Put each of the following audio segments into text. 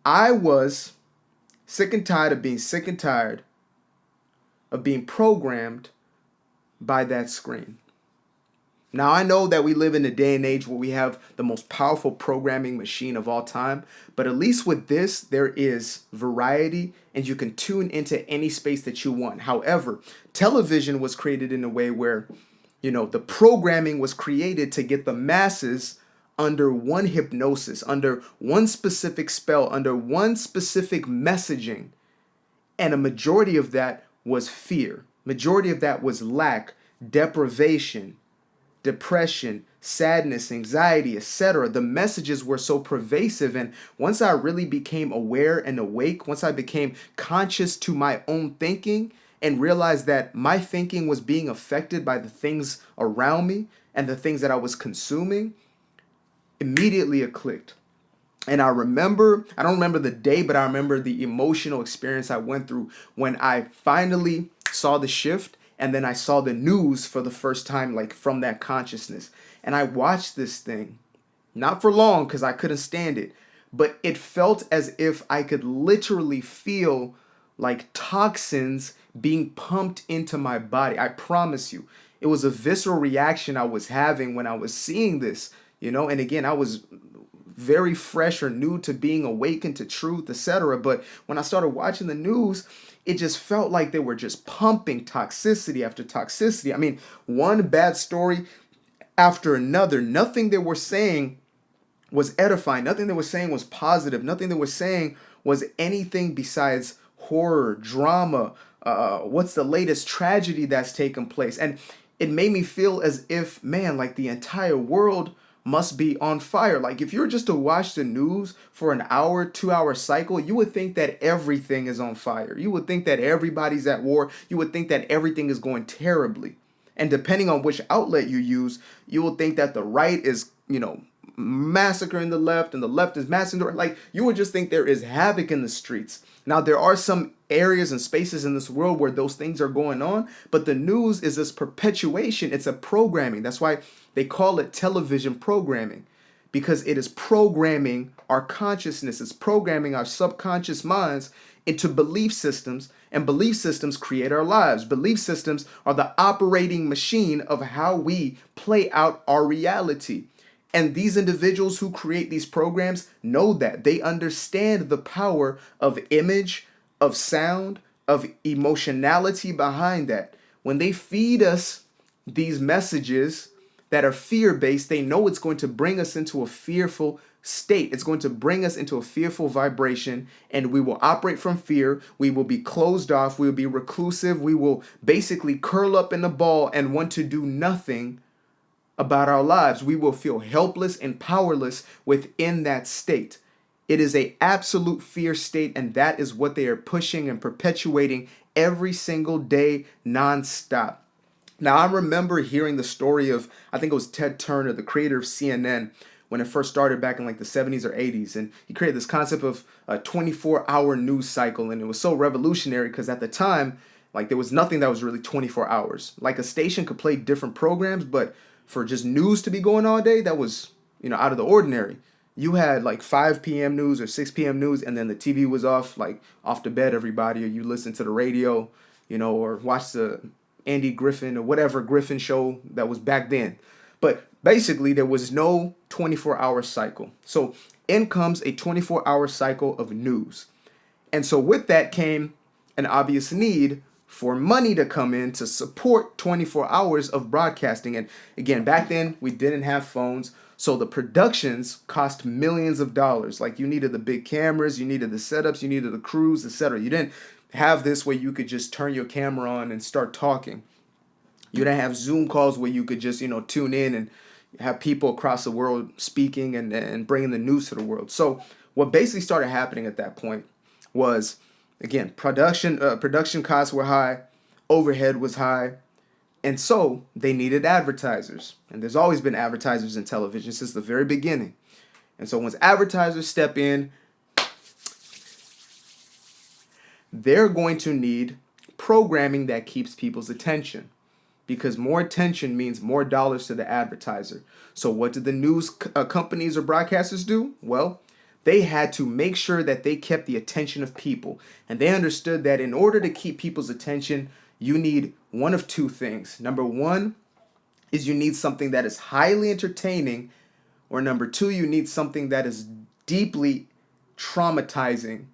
I was sick and tired of being sick and tired of being programmed by that screen. Now, I know that we live in a day and age where we have the most powerful programming machine of all time, but at least with this, there is variety and you can tune into any space that you want. However, television was created in a way where, the programming was created to get the masses under one hypnosis, under one specific spell, under one specific messaging. And a majority of that was fear. Majority of that was lack, deprivation, depression, sadness, anxiety, etc. The messages were so pervasive. And once I really became aware and awake, once I became conscious to my own thinking and realized that my thinking was being affected by the things around me and the things that I was consuming, immediately it clicked. And I don't remember the day, but I remember the emotional experience I went through when I finally saw the shift. And then I saw the news for the first time, like from that consciousness. And I watched this thing, not for long because I couldn't stand it, but it felt as if I could literally feel like toxins being pumped into my body. I promise you, it was a visceral reaction I was having when I was seeing this, and again, I was very fresh or new to being awakened to truth, etc. But when I started watching the news, it just felt like they were just pumping toxicity after toxicity. I mean, one bad story after another. Nothing they were saying was edifying. Nothing they were saying was positive. Nothing they were saying was anything besides horror, drama. What's the latest tragedy that's taken place? And it made me feel as if, man, like the entire world must be on fire. Like if you were just to watch the news for an hour, 2 hour cycle, you would think that everything is on fire. You would think that everybody's at war. You would think that everything is going terribly. And depending on which outlet you use, you will think that the right is, massacring the left and the left is massacring the right. Like you would just think there is havoc in the streets. Now, there are some areas and spaces in this world where those things are going on, but the news is this perpetuation. It's a programming. That's why they call it television programming, because it is programming our consciousness. It's programming our subconscious minds into belief systems, and belief systems create our lives. Belief systems are the operating machine of how we play out our reality. And these individuals who create these programs know that. They understand the power of image, of sound, of emotionality behind that. When they feed us these messages that are fear-based, they know it's going to bring us into a fearful state. It's going to bring us into a fearful vibration, and we will operate from fear. We will be closed off. We will be reclusive. We will basically curl up in a ball and want to do nothing about our lives. We will feel helpless and powerless within that state. It is an absolute fear state, and that is what they are pushing and perpetuating every single day, nonstop. Now, I remember hearing the story of, I think it was Ted Turner, the creator of CNN, when it first started back in like the 70s or 80s. And he created this concept of a 24-hour news cycle. And it was so revolutionary because at the time, like there was nothing that was really 24 hours. Like a station could play different programs, but for just news to be going all day, that was, out of the ordinary. You had like 5 p.m. news or 6 p.m. news, and then the TV was off, like off to bed, everybody, or you listen to the radio, or watch the Andy Griffin or whatever Griffin show that was back then. But basically, there was no 24-hour cycle. So in comes a 24-hour cycle of news. And so with that came an obvious need for money to come in to support 24 hours of broadcasting. And again, back then, we didn't have phones. So the productions cost millions of dollars. Like you needed the big cameras, you needed the setups, you needed the crews, etc. You didn't have this where you could just turn your camera on and start talking. You didn't have Zoom calls where you could just, tune in and have people across the world speaking and bringing the news to the world. So what basically started happening at that point was, again, production costs were high, overhead was high, and so they needed advertisers. And there's always been advertisers in television since the very beginning. And so once advertisers step in, they're going to need programming that keeps people's attention, because more attention means more dollars to the advertiser. So what did the news companies or broadcasters do? Well, They had to make sure that they kept the attention of people. And they understood that in order to keep people's attention, you need one of two things. Number one is you need something that is highly entertaining, or number two, you need something that is deeply traumatizing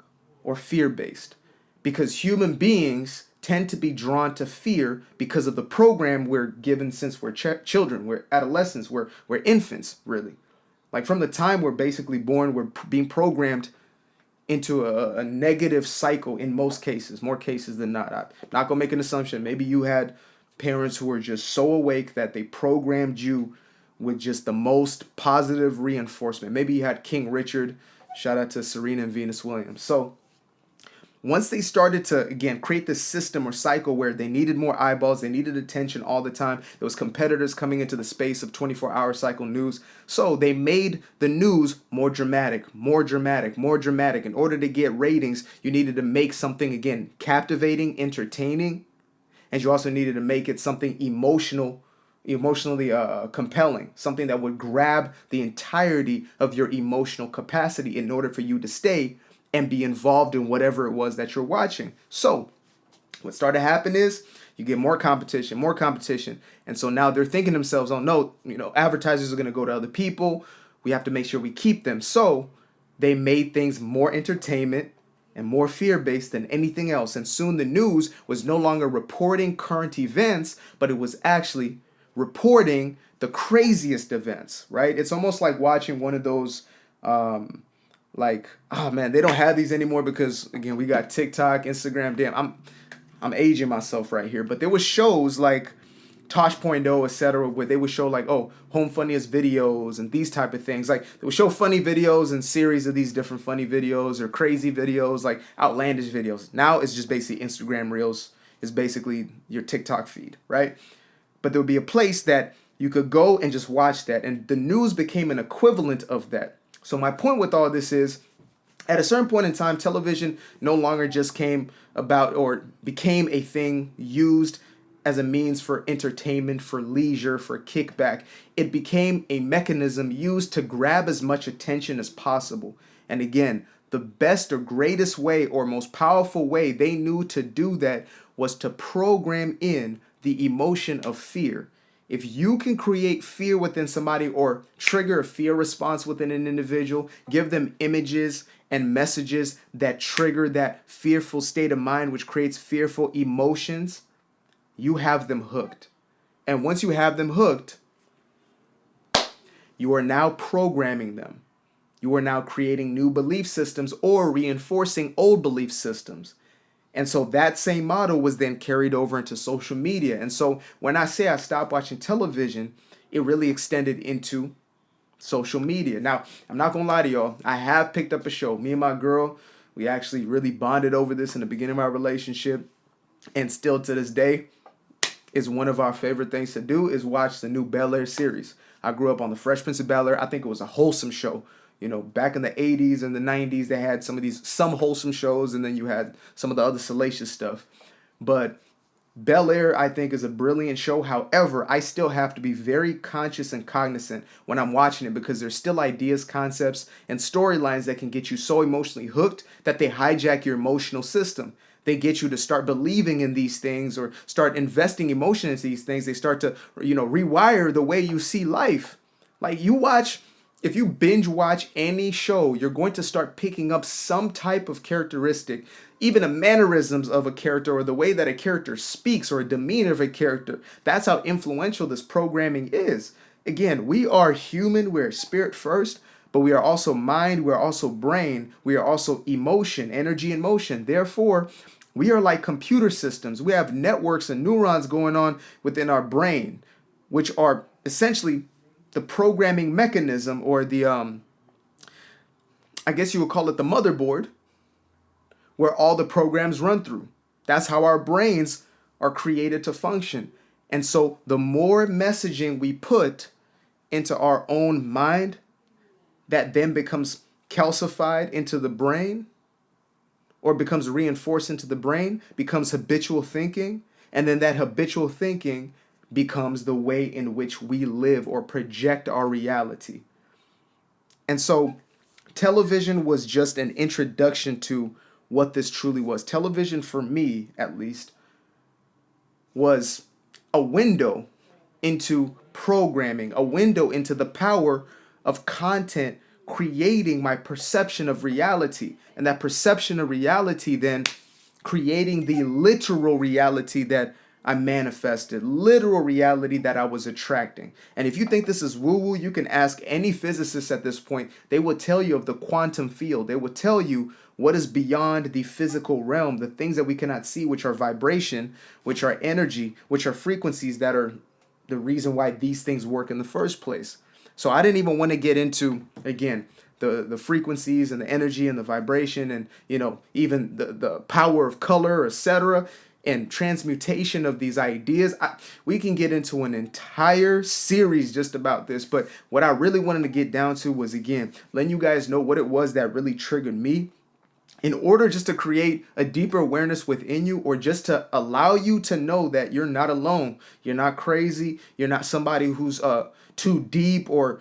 or fear-based. Because human beings tend to be drawn to fear because of the program we're given since we're children, we're adolescents, we're infants, really. Like from the time we're basically born, we're being programmed into a negative cycle in most cases, more cases than not. I'm not going to make an assumption. Maybe you had parents who were just so awake that they programmed you with just the most positive reinforcement. Maybe you had King Richard. Shout out to Serena and Venus Williams. So once they started to, again, create this system or cycle where they needed more eyeballs, they needed attention all the time, there was competitors coming into the space of 24-hour cycle news. So they made the news more dramatic, more dramatic, more dramatic. In order to get ratings, you needed to make something, again, captivating, entertaining, and you also needed to make it something emotionally compelling, something that would grab the entirety of your emotional capacity in order for you to stay and be involved in whatever it was that you're watching. So what started to happen is you get more competition. And so now they're thinking to themselves, oh no, advertisers are going to go to other people. We have to make sure we keep them. So they made things more entertainment and more fear-based than anything else. And soon the news was no longer reporting current events, but it was actually reporting the craziest events, right? It's almost like watching one of those, oh man, they don't have these anymore because, again, we got TikTok, Instagram. Damn, I'm aging myself right here. But there was shows like Tosh.0, etc., where they would show like, oh, home funniest videos and these type of things. Like they would show funny videos and series of these different funny videos or crazy videos, like outlandish videos. Now it's just basically Instagram Reels. It's basically your TikTok feed, right? But there would be a place that you could go and just watch that. And the news became an equivalent of that. So my point with all this is, at a certain point in time, television no longer just came about or became a thing used as a means for entertainment, for leisure, for kickback. It became a mechanism used to grab as much attention as possible. And again, the best or greatest way or most powerful way they knew to do that was to program in the emotion of fear. If you can create fear within somebody or trigger a fear response within an individual, give them images and messages that trigger that fearful state of mind, which creates fearful emotions, you have them hooked. And once you have them hooked, you are now programming them. You are now creating new belief systems or reinforcing old belief systems. And so that same model was then carried over into social media. And so when I say I stopped watching television, it really extended into social media. Now, I'm not going to lie to y'all. I have picked up a show. Me and my girl, we actually really bonded over this in the beginning of our relationship. And still to this day, is one of our favorite things to do is watch the new Bel-Air series. I grew up on the Fresh Prince of Bel-Air. I think it was a wholesome show. Back in the 80s and the 90s, they had some wholesome shows, and then you had some of the other salacious stuff. But Bel-Air, I think, is a brilliant show. However, I still have to be very conscious and cognizant when I'm watching it because there's still ideas, concepts, and storylines that can get you so emotionally hooked that they hijack your emotional system. They get you to start believing in these things or start investing emotion into these things. They start to, rewire the way you see life. Like if you binge watch any show, you're going to start picking up some type of characteristic, even the mannerisms of a character or the way that a character speaks or a demeanor of a character. That's how influential this programming is. Again, we are human, we're spirit first, but we are also mind, we are also brain, we are also emotion, energy and motion. Therefore, we are like computer systems. We have networks and neurons going on within our brain, which are essentially the programming mechanism or the, I guess you would call it the motherboard, where all the programs run through. That's how our brains are created to function. And so the more messaging we put into our own mind, that then becomes calcified into the brain or becomes reinforced into the brain, becomes habitual thinking. And then that habitual thinking becomes the way in which we live or project our reality. And so Television was just an introduction to what this truly was. Television, for me at least, was a window into programming, a window into the power of content creating my perception of reality. And that perception of reality then creating the literal reality that I manifested, literal reality that I was attracting. And if you think this is woo-woo, you can ask any physicist at this point. They will tell you of the quantum field. They will tell you what is beyond the physical realm, the things that we cannot see, which are vibration, which are energy, which are frequencies that are the reason why these things work in the first place. So I didn't even want to get into, again, the frequencies and the energy and the vibration and, even the power of color, etc., and transmutation of these ideas. We can get into an entire series just about this, but what I really wanted to get down to was, again, letting you guys know what it was that really triggered me, in order just to create a deeper awareness within you, or just to allow you to know that you're not alone. You're not crazy. You're not somebody who's too deep, or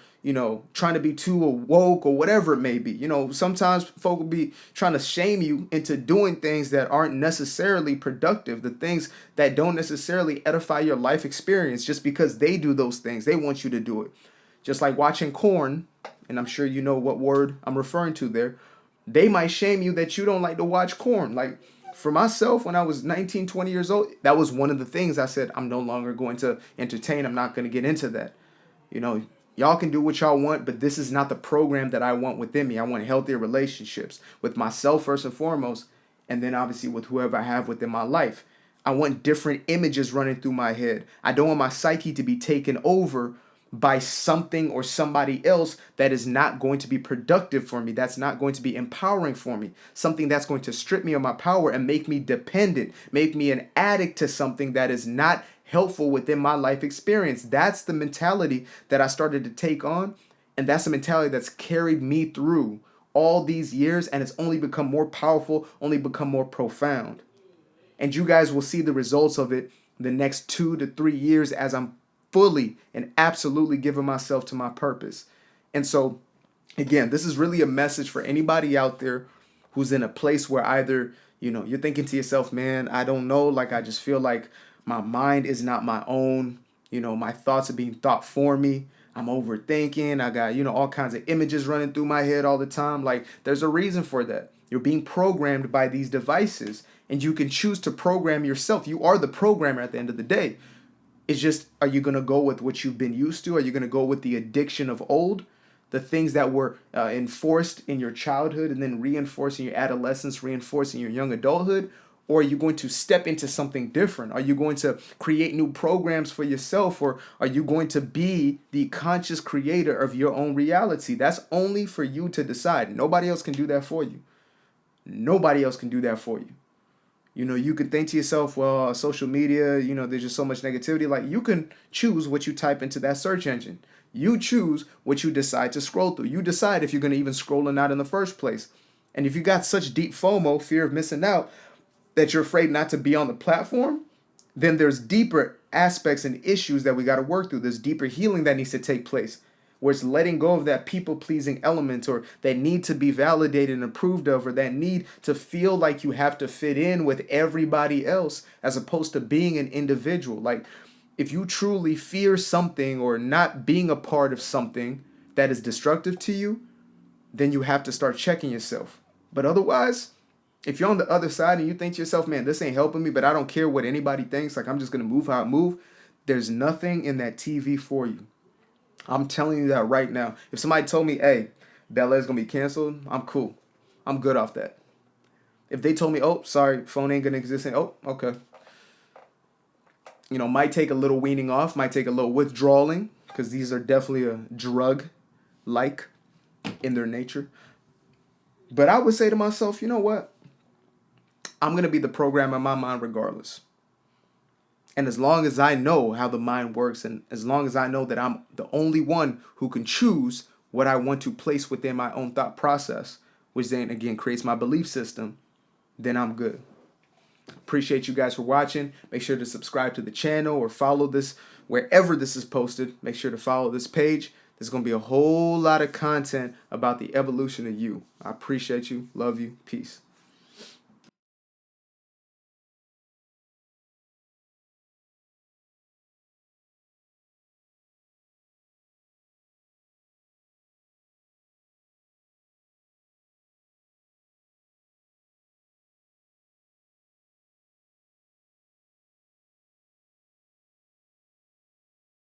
trying to be too woke, or whatever it may be. Sometimes folk will be trying to shame you into doing things that aren't necessarily productive, the things that don't necessarily edify your life experience, just because they do those things. They want you to do it. Just like watching corn, and I'm sure you know what word I'm referring to there. They might shame you that you don't like to watch corn. Like, for myself, when I was 19, 20 years old, that was one of the things I said, I'm no longer going to entertain. I'm not going to get into that. Y'all can do what y'all want, but this is not the program that I want within me. I want healthier relationships with myself first and foremost, and then obviously with whoever I have within my life. I want different images running through my head. I don't want my psyche to be taken over by something or somebody else that is not going to be productive for me, that's not going to be empowering for me, something that's going to strip me of my power and make me dependent, make me an addict to something that is not helpful within my life experience. That's the mentality that I started to take on, and that's the mentality that's carried me through all these years, and it's only become more powerful, only become more profound. And you guys will see the results of it the next 2 to 3 years as I'm fully and absolutely giving myself to my purpose. And so, again, this is really a message for anybody out there who's in a place where either, you're thinking to yourself, man, I don't know, like, I just feel like my mind is not my own. My thoughts are being thought for me. I'm overthinking. I got, all kinds of images running through my head all the time. Like, there's a reason for that. You're being programmed by these devices, and you can choose to program yourself. You are the programmer at the end of the day. It's just, are you going to go with what you've been used to? Are you going to go with the addiction of old? The things that were enforced in your childhood and then reinforced in your adolescence, reinforced in your young adulthood? Or are you going to step into something different? Are you going to create new programs for yourself? Or are you going to be the conscious creator of your own reality? That's only for you to decide. Nobody else can do that for you. Nobody else can do that for you. You can think to yourself, well, social media, there's just so much negativity. Like, you can choose what you type into that search engine. You choose what you decide to scroll through. You decide if you're going to even scroll or not in the first place. And if you got such deep FOMO, fear of missing out, that you're afraid not to be on the platform, then there's deeper aspects and issues that we got to work through. There's deeper healing that needs to take place, where it's letting go of that people-pleasing element, or that need to be validated and approved of, or that need to feel like you have to fit in with everybody else, as opposed to being an individual. Like, if you truly fear something or not being a part of something that is destructive to you, then you have to start checking yourself. But otherwise, if you're on the other side and you think to yourself, man, this ain't helping me, but I don't care what anybody thinks, like, I'm just going to move how I move, there's nothing in that TV for you. I'm telling you that right now. If somebody told me, hey, Bel Air's going to be canceled, I'm cool. I'm good off that. If they told me, oh, sorry, phone ain't going to exist, oh, okay. Might take a little weaning off, might take a little withdrawing, because these are definitely a drug-like in their nature. But I would say to myself, you know what? I'm going to be the programmer in my mind regardless. And as long as I know how the mind works, and as long as I know that I'm the only one who can choose what I want to place within my own thought process, which then again creates my belief system, then I'm good. Appreciate you guys for watching. Make sure to subscribe to the channel or follow this wherever this is posted. Make sure to follow this page. There's going to be a whole lot of content about the evolution of you. I appreciate you. Love you. Peace.